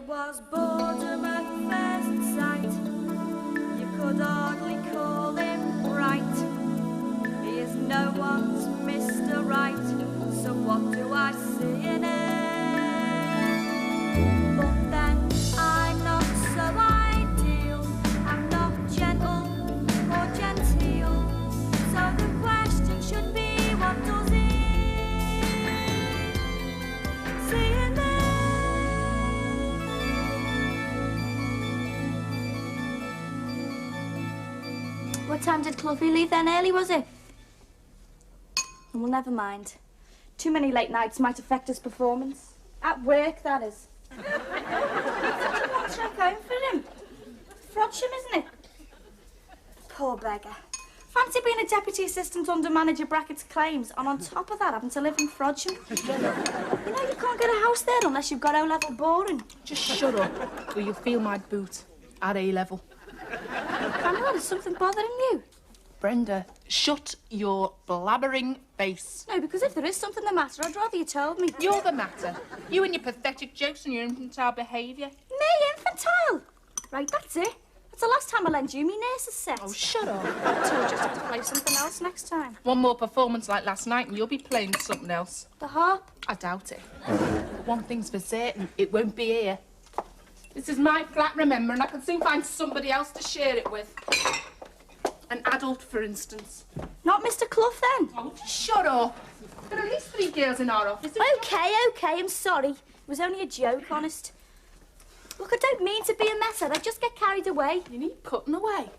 was boredom at first sight. You could hardly call him bright. He is no one's Mr. Right. So what do I see in him? But then I'm not so ideal. I'm not gentle or genteel. So the question should be, what does he see in me? What time did Cluffy leave then? Early, was it? Well, never mind. Too many late nights might affect his performance. At work, that is. What's right going for him? Frodsham, isn't it? Poor beggar. Fancy being a deputy assistant under manager Brackett's claims, and on top of that, having to live in Frodsham. You know you can't get a house there unless you've got O-level boring. Just shut up, or you'll feel my boot at A-level. Pamela, is something bothering you? Brenda, shut your blabbering face. No, because if there is something the matter, I'd rather you told me. You're the matter. You and your pathetic jokes and your infantile behaviour. Me, infantile? Right, that's it. That's the last time I lend you me nurse's set. Oh, shut up. I told you to have to play something else next time. One more performance like last night and you'll be playing something else. The harp? I doubt it. One thing's for certain, it won't be here. This is my flat, remember, and I can soon find somebody else to share it with. An adult, for instance. Not Mr. Clough, then? Oh, shut up. There are at least 3 girls in our office. OK, I'm sorry. It was only a joke, honest. Look, I don't mean to be a messer. I just get carried away. You need cutting away.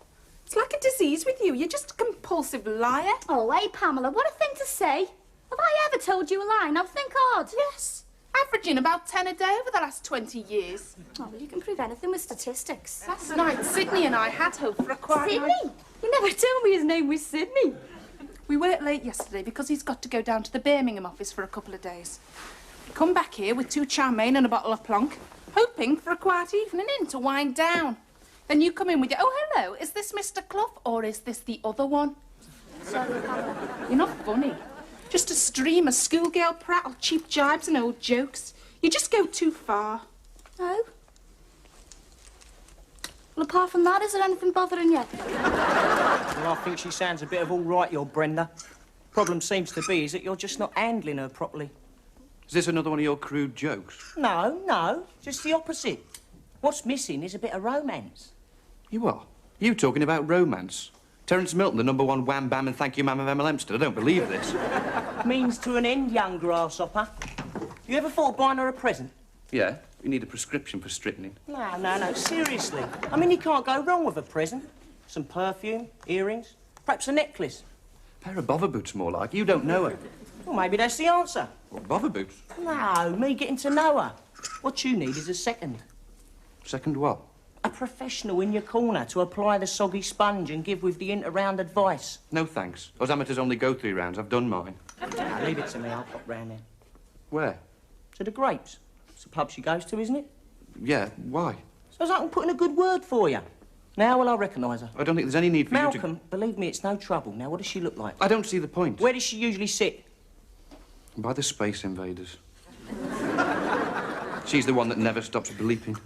It's like a disease with you. You're just a compulsive liar. Oh, hey, Pamela, what a thing to say. Have I ever told you a lie? Now think hard. Yes. Averaging about 10 a day over the last 20 years. Oh, well, you can prove anything with statistics. Last night, Sydney and I had hope for a quiet Sydney? night. You never told me his name was Sydney. We worked late yesterday because he's got to go down to the Birmingham office for a couple of days. Come back here with 2 chow mein and a bottle of plonk, hoping for a quiet evening in to wind down. Then you come in with your, oh, hello, is this Mr. Clough or is this the other one? Sorry, Pamela. You're not funny. Just a stream of schoolgirl prattle, cheap jibes and old jokes. You just go too far. Oh? Well, apart from that, is there anything bothering you? Well, I think she sounds a bit of all right, your Brenda. Problem seems to be is that you're just not handling her properly. Is this another one of your crude jokes? No, just the opposite. What's missing is a bit of romance. You are? You talking about romance? Terence Milton, the #1 wham bam and thank you ma'am of Emma Lemsted. I don't believe this. Means to an end, young grasshopper. You ever thought of buying her a present? Yeah, you need a prescription for strychnine. No, seriously. I mean, you can't go wrong with a present. Some perfume, earrings, perhaps a necklace. A pair of bother boots, more like. You don't know her. Well, maybe that's the answer. What, bother boots? No, me getting to know her. What you need is a second. Second what? A professional in your corner to apply the soggy sponge and give with the inter-round advice. No, thanks. Us amateurs only go 3 rounds. I've done mine. Now, leave it to me. I'll pop round there. Where? To the Grapes. It's the pub she goes to, isn't it? Yeah, why? So as I can put in a good word for you. Now will I recognise her? I don't think there's any need for you Malcolm, believe me, it's no trouble. Now, what does she look like? I don't see the point. Where does she usually sit? By the Space Invaders. She's the one that never stops bleeping.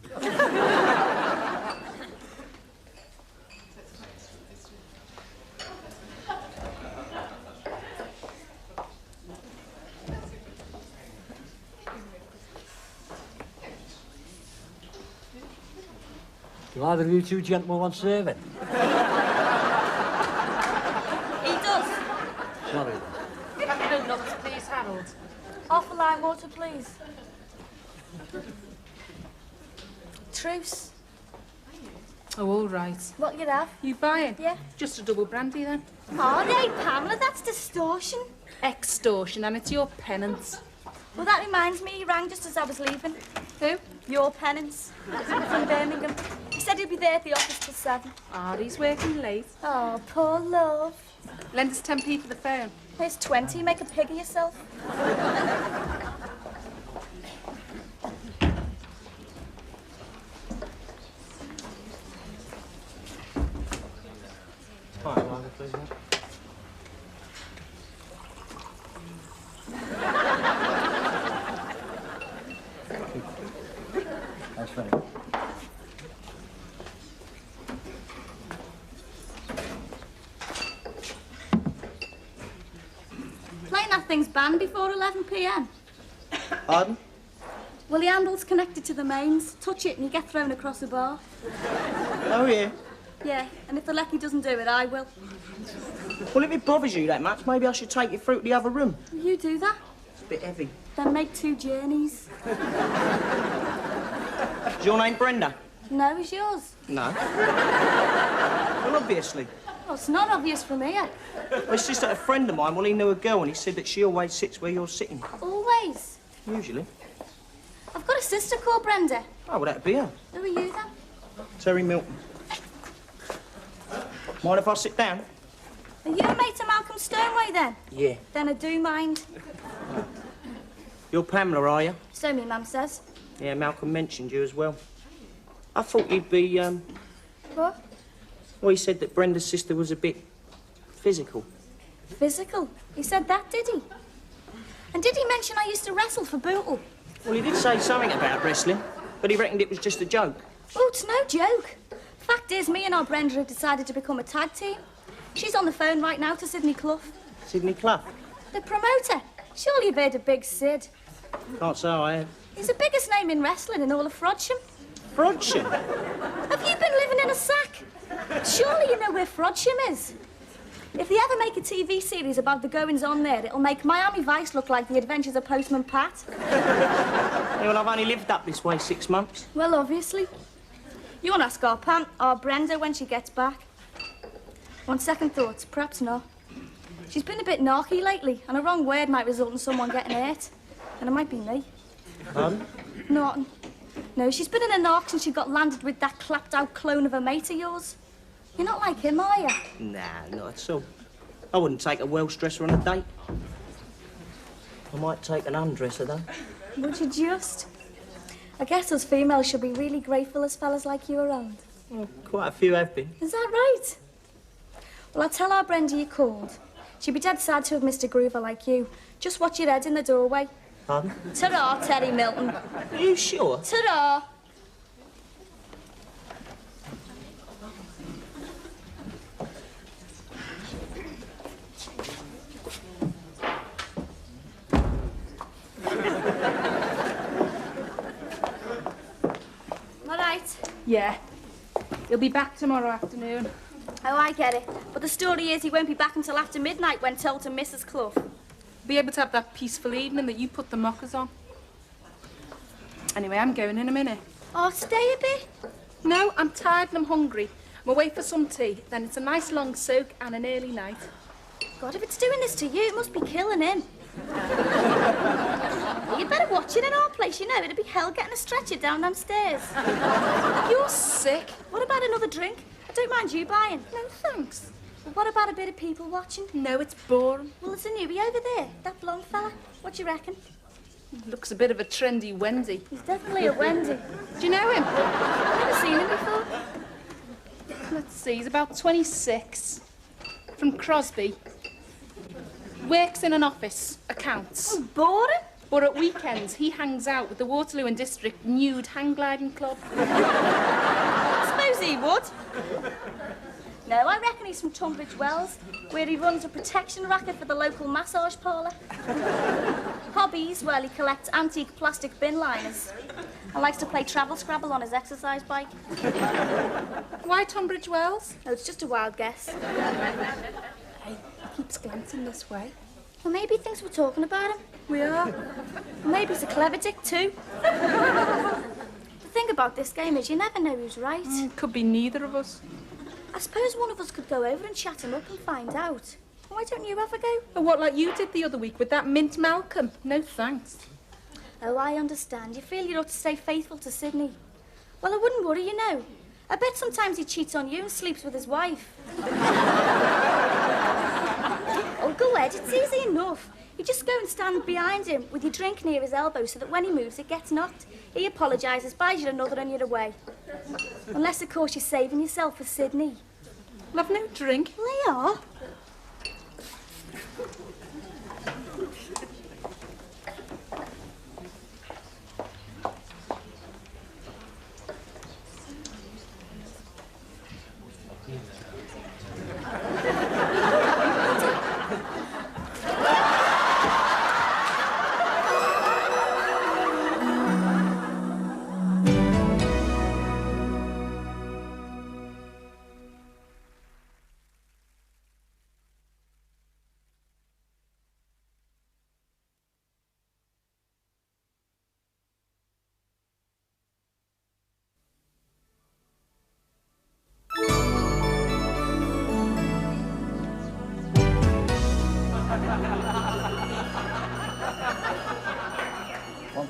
Do either of you 2 gentlemen want serving? He does. Sorry. No nuts, please, Harold. Half a lime water, please. Truce. Oh, all right. What you have? You buying? Yeah. Just a double brandy, then? All right, Pamela, that's distortion. Extortion, and it's your penance. Well, that reminds me, he rang just as I was leaving. Who? Your penance. From Birmingham. He said he'd be there at the office till 7. Ah, he's working late. Oh, poor love. Lend us 10p for the phone. Here's 20. Make a pig of yourself. That's very good. Playing that thing's banned before 11 p.m. Pardon? Well, the handle's connected to the mains. Touch it and you get thrown across the bar. Oh, yeah. Yeah, and if the lecky doesn't do it, I will. Well, if it bothers you that much, maybe I should take you through to the other room. You do that? It's a bit heavy. Then make 2 journeys. Is your name Brenda? No, it's yours. No. Well, obviously. Well, it's not obvious from here. Well, it's just that a friend of mine, well, he knew a girl and he said that she always sits where you're sitting. Always. Usually. I've got a sister called Brenda. Oh, well, that'd be her. Who are you, then? Terry Milton. Mind if I sit down? Are you a mate of Malcolm Stoneway, then? Yeah. Then I do mind. You're Pamela, are you? So me mum says. Yeah, Malcolm mentioned you as well. I thought you'd be, What? Well, he said that Brenda's sister was a bit physical. Physical? He said that, did he? And did he mention I used to wrestle for Bootle? Well, he did say something about wrestling, but he reckoned it was just a joke. Oh, it's no joke. Fact is, me and our Brenda have decided to become a tag team. She's on the phone right now to Sidney Clough. Sidney Clough? The promoter. Surely you've heard of Big Sid. Can't say I have. He's the biggest name in wrestling in all of Frodsham. Frodsham? Have you been living in a sack? Surely you know where Frodsham is. If they ever make a TV series about the goings-on there, it'll make Miami Vice look like the adventures of Postman Pat. Yeah, well, I've only lived up this way 6 months. Well, obviously. You want to ask our Brenda when she gets back? On second thoughts, perhaps not. She's been a bit narky lately, and a wrong word might result in someone getting hurt. And it might be me. Pardon? Norton. No, she's been in a narc since she got landed with that clapped-out clone of a mate of yours. You're not like him, are you? Nah, not at all. I wouldn't take a Welsh dresser on a date. I might take an undresser, though. Would you just? I guess us females should be really grateful there's fellas like you around. Well, quite a few have been. Is that right? Well, I'll tell our Brenda you called. She'd be dead sad to have missed a groover like you. Just watch your head in the doorway. Pardon? Ta-ra, Terry Milton. Are you sure? Ta-ra. All right. Yeah. He'll be back tomorrow afternoon. Oh, I get it. But the story is he won't be back until after midnight when told to Mrs. Clough. Be able to have that peaceful evening that you put the mockers on. Anyway, I'm going in a minute. Oh, stay a bit. No, I'm tired and I'm hungry. I'm away for some tea. Then it's a nice long soak and an early night. God, if it's doing this to you, it must be killing him. You'd better watch it in our place, you know. It'd be hell getting a stretcher down them stairs. You're sick. What about another drink? I don't mind you buying. No, thanks. Well, what about a bit of people watching? No, it's boring. Well, there's a newbie over there, that blonde fella. What do you reckon? Looks a bit of a trendy Wendy. He's definitely a Wendy. Do you know him? I've never seen him before. Let's see, he's about 26. From Crosby. Works in an office, accounts. Oh, boring. But at weekends, he hangs out with the Waterloo and District Nude Hang Gliding Club. I suppose he would. No, I reckon he's from Tunbridge Wells, where he runs a protection racket for the local massage parlour. Hobbies, well, he collects antique plastic bin liners and likes to play travel Scrabble on his exercise bike. Why Tunbridge Wells? Oh, it's just a wild guess. Hey, he keeps glancing this way. Well, maybe he thinks we're talking about him. We are. Well, maybe he's a clever dick, too. The thing about this game is you never know who's right. Could be neither of us. I suppose one of us could go over and chat him up and find out. Why don't you ever go? Or what, like you did the other week with that mint Malcolm? No thanks. Oh, I understand. You feel you ought to stay faithful to Sidney. Well, I wouldn't worry, you know. I bet sometimes he cheats on you and sleeps with his wife. Oh, go ahead. It's easy enough. You just go and stand behind him with your drink near his elbow so that when he moves, it gets knocked. He apologises, buys you another and you're away. Unless, of course, you're saving yourself for Sidney. I've no drink. Well, they are.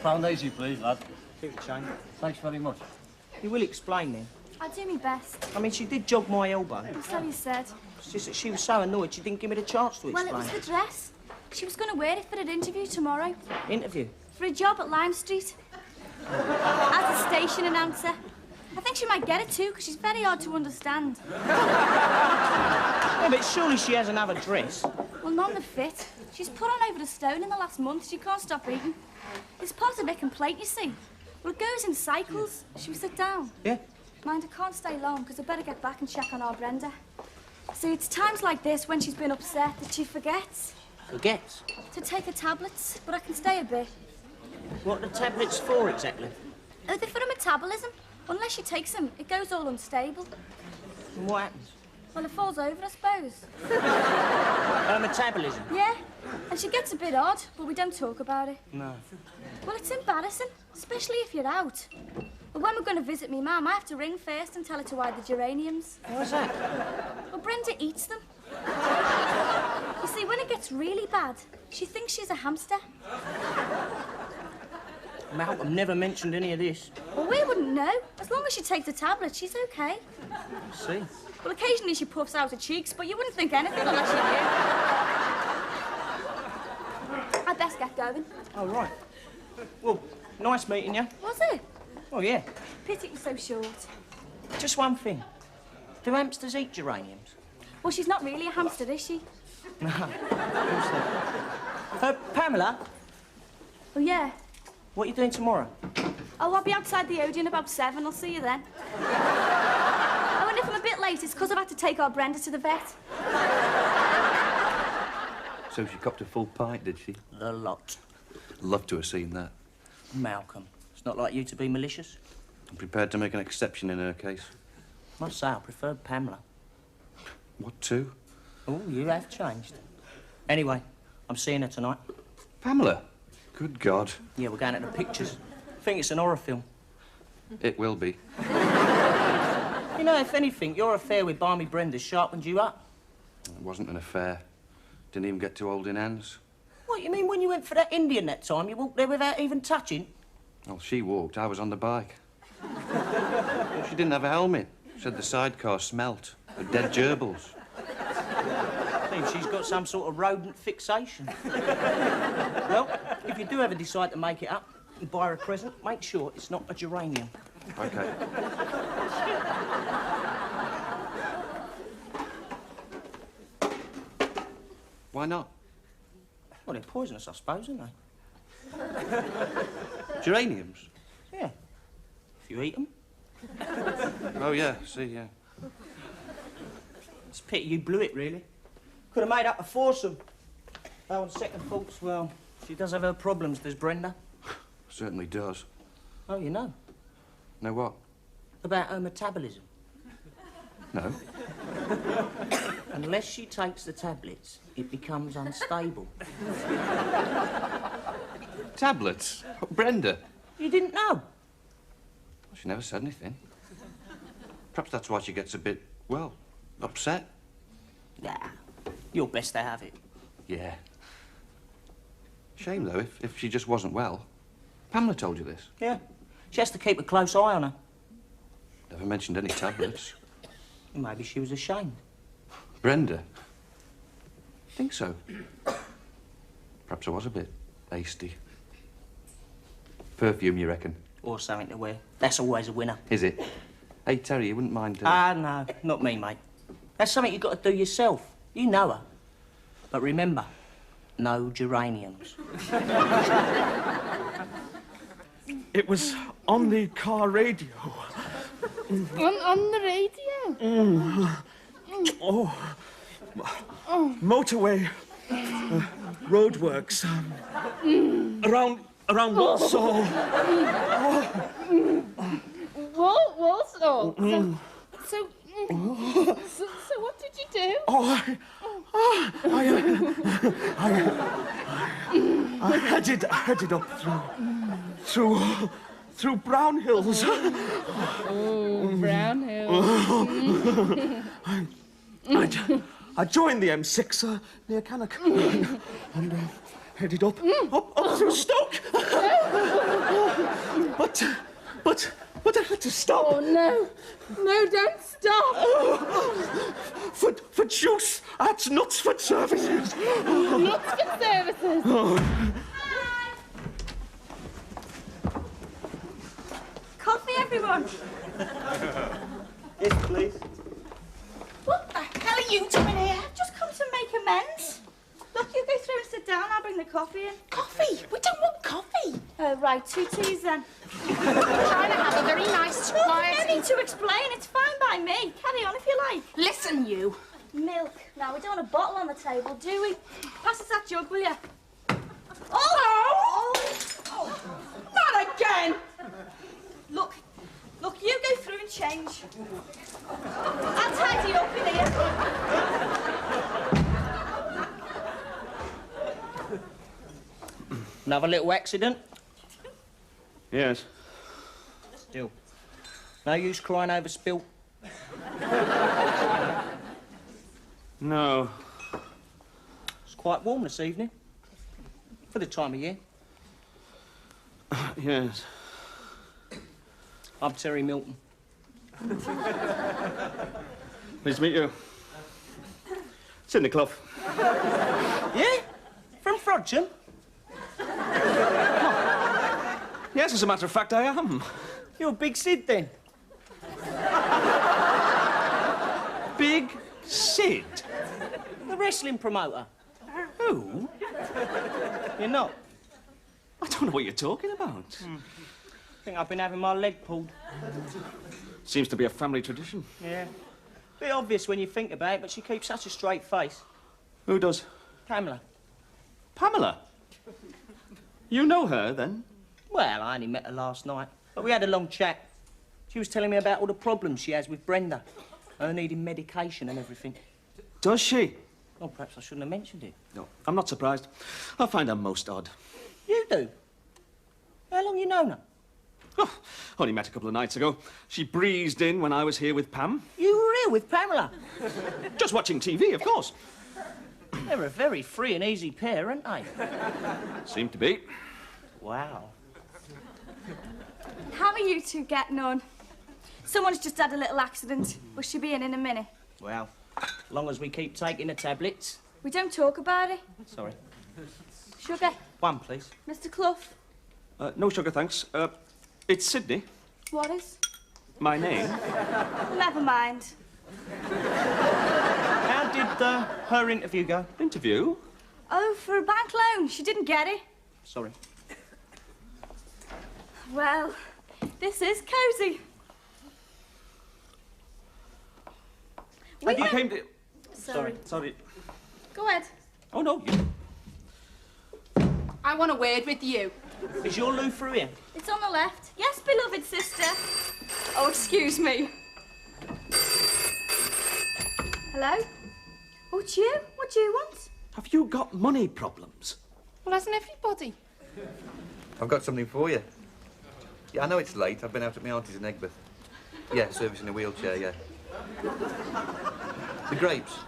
£1 easy, please, lad. Keep the change. Thanks very much. You will explain then? I'll do my best. I mean, she did jog my elbow. So you said. It's just that she was so annoyed she didn't give me the chance to Well, explain. it was the dress. She was going to wear it for an interview tomorrow. Interview? For a job at Lime Street. As a station announcer. I think she might get it too, because she's very hard to understand. Yeah, but surely she has another dress. Well, none that fit. She's put on over a stone in the last month. She can't stop eating. It's part of her complaint, you see. Well, it goes in cycles. Should we sit down? Yeah? Mind, I can't stay long, because I better get back and check on our Brenda. See, it's times like this, when she's been upset, that she forgets Forgets? to take her tablets, but I can stay a bit. What are the tablets for, exactly? Oh, they're for her metabolism. Unless she takes them, it goes all unstable. And what happens? Well, it falls over, I suppose. Her metabolism? Yeah, and she gets a bit odd, but we don't talk about it. No. Well, it's embarrassing, especially if you're out. But when we're going to visit me mum, I have to ring first and tell her to hide the geraniums. What's that? Well, Brenda eats them. You see, when it gets really bad, she thinks she's a hamster. Malcolm never mentioned any of this. Well, we wouldn't know. As long as she takes the tablet, she's okay. I see. Well, occasionally she puffs out her cheeks, but you wouldn't think anything unless you knew. I'd best get going. Oh, right. Well, nice meeting you. Was it? Oh, yeah. Pity it was so short. Just one thing. Do hamsters eat geraniums? Well, she's not really a hamster, is she? No. Who's that? Pamela, Oh, yeah. what are you doing tomorrow? Oh, I'll be outside the Odeon about 7. I'll see you then. Oh, and if I'm a bit late, it's because I've had to take our Brenda to the vet. So she copped a full pint, did she? The lot. Love to have seen that. Malcolm, it's not like you to be malicious. I'm prepared to make an exception in her case. Must say I preferred Pamela. What, too? Oh, you have changed. Anyway, I'm seeing her tonight. Pamela? Good God. Yeah, we're going to the pictures. I think it's an horror film. It will be. You know, if anything, your affair with Barmy Brenda sharpened you up. It wasn't an affair. Didn't even get too old in hands. What, you mean when you went for that Indian that time, you walked there without even touching? Well, she walked, I was on the bike. She didn't have a helmet. Said the sidecar smelt of dead gerbils. Seems she's got some sort of rodent fixation. Well, if you do ever decide to make it up and buy her a present, make sure it's not a geranium. OK. Why not? Well, they're poisonous, I suppose, aren't they? Geraniums? Yeah. If you eat them. Oh, yeah, see, yeah. It's a pity you blew it, really. Could have made up a foursome. Though on second thoughts, well, she does have her problems, does Brenda? Certainly does. Oh, you know. Know what? About her metabolism. No. Unless she takes the tablets, it becomes unstable. Tablets? Brenda? You didn't know? Well, she never said anything. Perhaps that's why she gets a bit, well, upset. Nah. You're best to have it. Yeah. Shame, though, if she just wasn't well. Pamela told you this. Yeah. She has to keep a close eye on her. Never mentioned any tablets. Maybe she was ashamed. Brenda? Think so. Perhaps I was a bit hasty. Perfume, you reckon? Or something to wear. That's always a winner. Is it? Hey, Terry, you wouldn't mind... No, not me, mate. That's something you've got to do yourself. You know her. But remember, no geraniums. It was on the car radio. On the radio? Motorway. Roadworks. Around Walsall. Walsall? So what did you do? I headed up through Brown Hills. Oh, Brown Hills. I joined the M6 near Cannock and headed up through Stoke. But I had to stop. Oh, no. No, don't stop. For juice at Knutsford Services. Knutsford Services. Coffee, everyone. Yes, please. What the hell are you doing here? I've just come to make amends. Look, you go through and sit down. I'll bring the coffee in. Coffee? We don't want coffee. Oh, right, 2 teas then. We're trying to have a very nice, quiet... No need to explain. It's fine by me. Carry on if you like. Listen, you. Milk. Now, we don't want a bottle on the table, do we? Pass us that jug, will you? Not again. Look, you go through and change. I'll tidy you up in here. Another little accident? Yes. Still. No use crying over spilt. No. It's quite warm this evening. For the time of year. Yes. I'm Terry Milton. Pleased to meet you. Sidney Clough. Yeah? From Frodsham? Yes, as a matter of fact, I am. You're Big Sid, then? Big Sid? The wrestling promoter. Who? You're not? I don't know what you're talking about. I think I've been having my leg pulled. Seems to be a family tradition. Yeah. Bit obvious when you think about it, but she keeps such a straight face. Who does? Pamela. Pamela? You know her, then? Well, I only met her last night, but we had a long chat. She was telling me about all the problems she has with Brenda, her needing medication and everything. Does she? Oh, perhaps I shouldn't have mentioned it. No, I'm not surprised. I find her most odd. You do? How long you known her? Oh, only met a couple of nights ago. She breezed in when I was here with Pam. You were here with Pamela? Just watching TV, of course. They're a very free and easy pair, aren't they? Seem to be. Wow. How are you two getting on? Someone's just had a little accident. Will she be in a minute? Well, as long as we keep taking the tablets. We don't talk about it. Sorry. Sugar. One, please. Mr. Clough. No sugar, thanks. It's Sidney. What is? My name. Never mind. How did her interview go? Interview? Oh, for a bank loan. She didn't get it. Sorry. Well, this is cosy. And you came to... Sorry. Go ahead. Oh, no, you... I want a word with you. Is your loo through here? It's on the left. Yes, beloved sister. Oh, excuse me. Hello? Oh, it's you? What do you want? Have you got money problems? Well, hasn't everybody? I've got something for you. Yeah, I know it's late. I've been out at my auntie's in Egbert. Yeah, servicing a wheelchair, yeah. The grapes.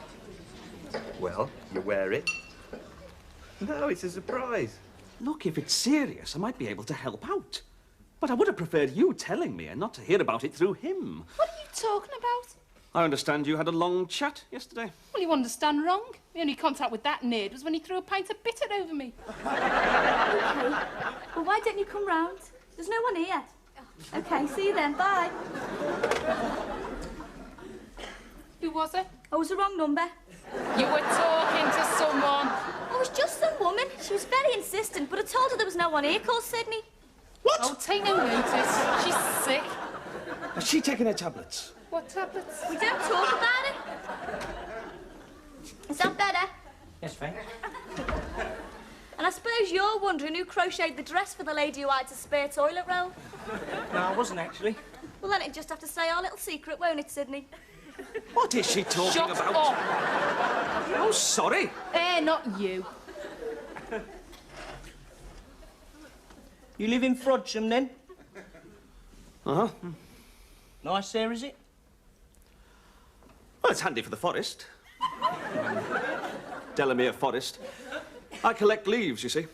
Well, you wear it. No, it's a surprise. Look, if it's serious, I might be able to help out. But I would have preferred you telling me and not to hear about it through him. What are you talking about? I understand you had a long chat yesterday. Well, you understand wrong. The only contact with that nerd was when he threw a pint of bitter over me. Okay. Well, why don't you come round? There's no one here. Okay, see you then. Bye. Who was it? Oh, it was the wrong number. You were talking to someone. Oh, it was just some woman. She was very insistent, but I told her there was no one here called Sydney. What? Oh, take no notice. She's sick. Has she taken her tablets? What tablets? We don't talk about it. Is that better? Yes, thanks. And I suppose you're wondering who crocheted the dress for the lady who hides a spare toilet roll? No, I wasn't actually. Well, then it'd just have to say our little secret, won't it, Sydney? What is she talking Shut about? up. Oh, sorry. Not you. You live in Frodsham, then? Uh-huh. Nice there, is it? Well, it's handy for the forest. Delamere Forest. I collect leaves, you see.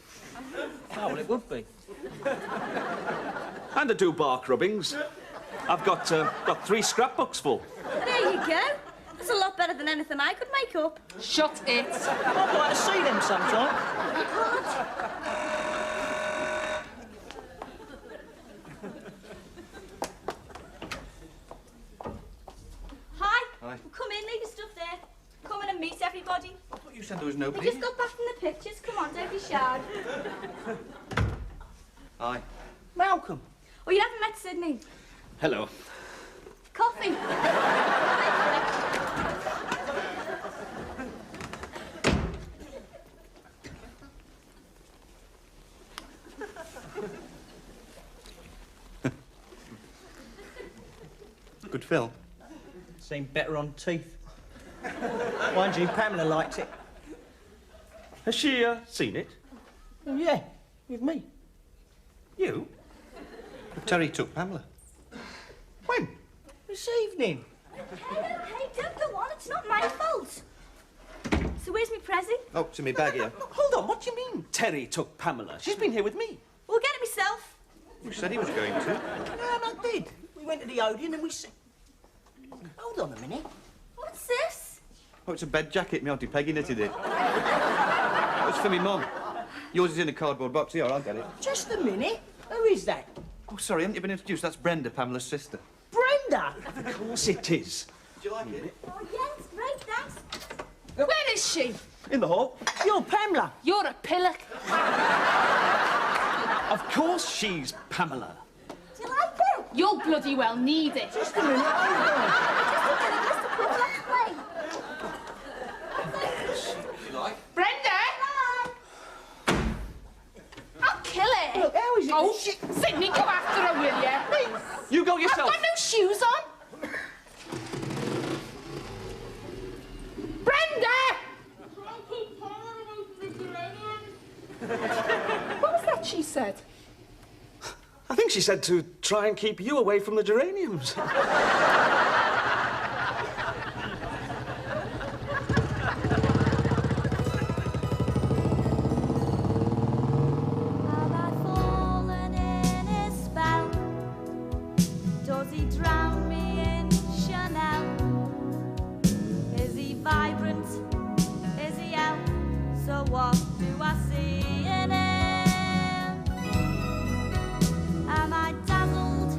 Oh, well, it would be. And I do bark rubbings. I've got 3 scrapbooks full. There you go. That's a lot better than anything I could make up. Shut it. I'd like to see them sometime. Hi. Hi. Come in, leave your stuff there. Come in and meet everybody. I thought you said there was We nobody. just got back from the pictures. Come on, don't be shy. Hi. Malcolm. Oh, you haven't met Sydney. Hello. Coffee. Good film. Seemed better on teeth. Mind you, Pamela liked it. Has she seen it? Oh, yeah, with me. You? Terry took Pamela. When? This evening. Hey, don't go on. It's not my fault. So where's my present? Oh, it's in my bag here. Hold on, what do you mean Terry took Pamela? She's been here with me. We'll get it myself. You said he was going to. Yeah, and I did. We went to the Odeon and we... Hold on a minute. What's this? Oh, it's a bed jacket. My Auntie Peggy knitted it. It's for me mum. Yours is in a cardboard box. Here, I'll get it. Just a minute. Who is that? Oh, sorry, haven't you been introduced? That's Brenda, Pamela's sister. Brenda. Of course it is. Do you like it? Oh, yes, great, thanks. Where is she? In the hall. You're Pamela. You're a pillock. Of course she's Pamela. Do you like it? You'll bloody well need it. Just a minute. Hold on. Just a minute, Mr. Cook, let's play. You like? Brenda! I'll kill it. Look, how is it? Oh, shit. Sydney, go after her, will you? You go I've yourself. got no shoes on. Brenda! What was that she said? I think she said to try and keep you away from the geraniums. Have I fallen in his spell? Does he drown me in Chanel? Is he vibrant? Is he out? So what do I see in him? Am I dazzled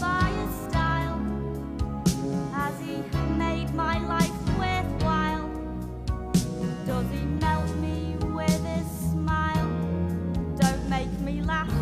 by his style? Has he made my life worthwhile? Does he melt me with his smile? Don't make me laugh